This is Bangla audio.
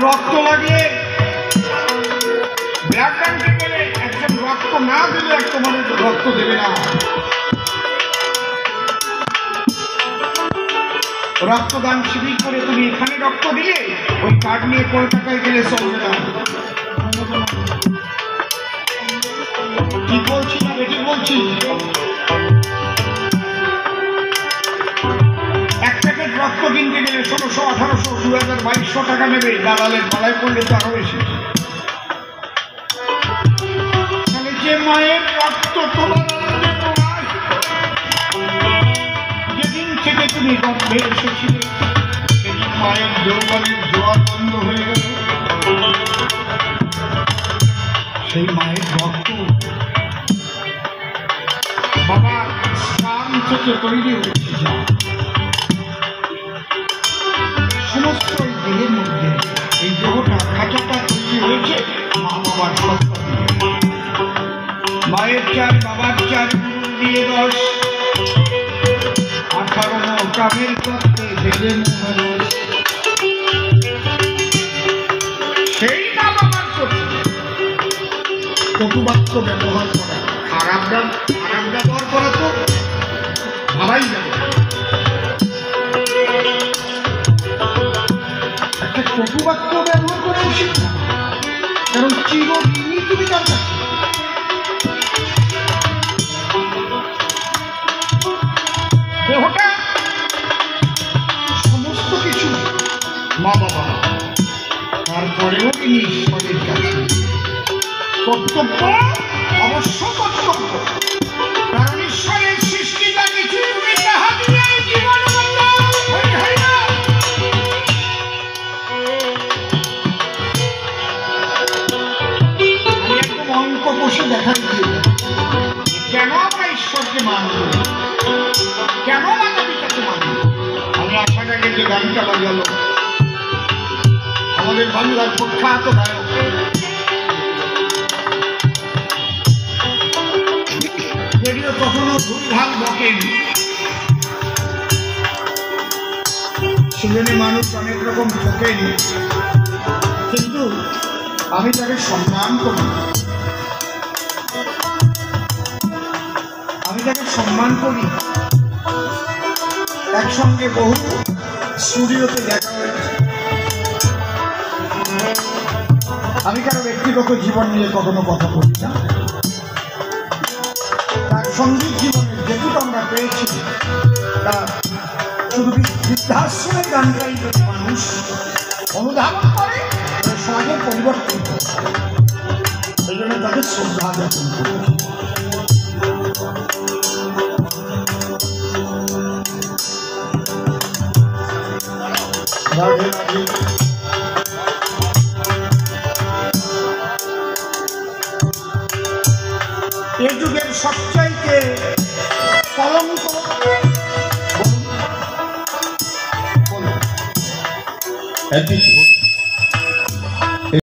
রক্ত লাগলে ব্লাড ব্যাংকে গেলে একজন রক্ত না দিলে একটা মানুষ রক্ত দেবে না। রক্তদান শিবির করে তুমি এখানে রক্ত দিলে ওই কার্ড নিয়ে কলকাতায় গেলে চলবে না। ঠিক বলছি না বেটি বলছি? এক প্যাকেট রক্ত কিনতে গেলে 1600, 1800, 2000, 2200 টাকা নেবে। দালালের গলায় পড়লে তো আরো বেশি। তাহলে যে মায়ের রক্ত তোমার যেদিন থেকে তুমি গর্ভে এসেছিলে সেদিন মায়ের যৌবনের জোয়ার বন্ধ হয়ে গেল। সেই মায়ের রক্ত বাবার স্থান থেকে তৈরি হয়েছে। সমস্ত দেহের মধ্যে এই দেহটা খাঁচাটা তৈরি হয়েছে মা বাবার সত্তা দিয়ে। মায়ের 4, বাবার 4, গুরুর দিয়ে 10, 18 কামের তত্ত্বে বেড়ে মহারস। সেই মা বাবার প্রতি কটুবাক্য ব্যবহার করা, খারাপ ব্যবহার করা তো ভাবাই যাবে। একটা কটুবাক্য ব্যবহার করা উচিত না, কারণ চিরদিনই তুমি তার কাছে। দেহটা সমস্ত কিছু মা বাবা, তারপরেও তিনি ঈশ্বরের কাছে। কর্তব্য অবশ্য কর্তব্য, কারণ ঈশ্বরের সৃষ্টিটা কিছু তুমি তাহা দিয়ে জীবন হয় না। আমি একদম অঙ্ক বসে দেখাই দিয়ে কেন আমরা ঈশ্বরকে মানব, কেন মাতা পিতাকে মানব। আমি আসার আগে যে গানটা বাজালো আমাদের বাংলার প্রখ্যাত গায়ক রেডিও কখনো ভুলভাল বকেনি, সেজন্য মানুষ অনেক রকম ঠকেনি, কিন্তু আমি তাকে সম্মান করি। আমি তাকে সম্মান করি। একসঙ্গে বহু স্টুডিওতে দেখা হয়েছে। আমি কারো ব্যক্তিগত জীবন নিয়ে কখনো কথা বলি না। তার সঙ্গীত জীবনের যেটুকু আমরা পেয়েছি তা শুধু বৃদ্ধাশ্রমের গানটাই যদি মানুষ অনুধাবন করে সমাজের পরিবর্তন করে। এই জন্য তাদের শ্রদ্ধা জ্ঞাপন করেছি। রাধে রাধে। এ যুগের সবচাইতে কলঙ্ক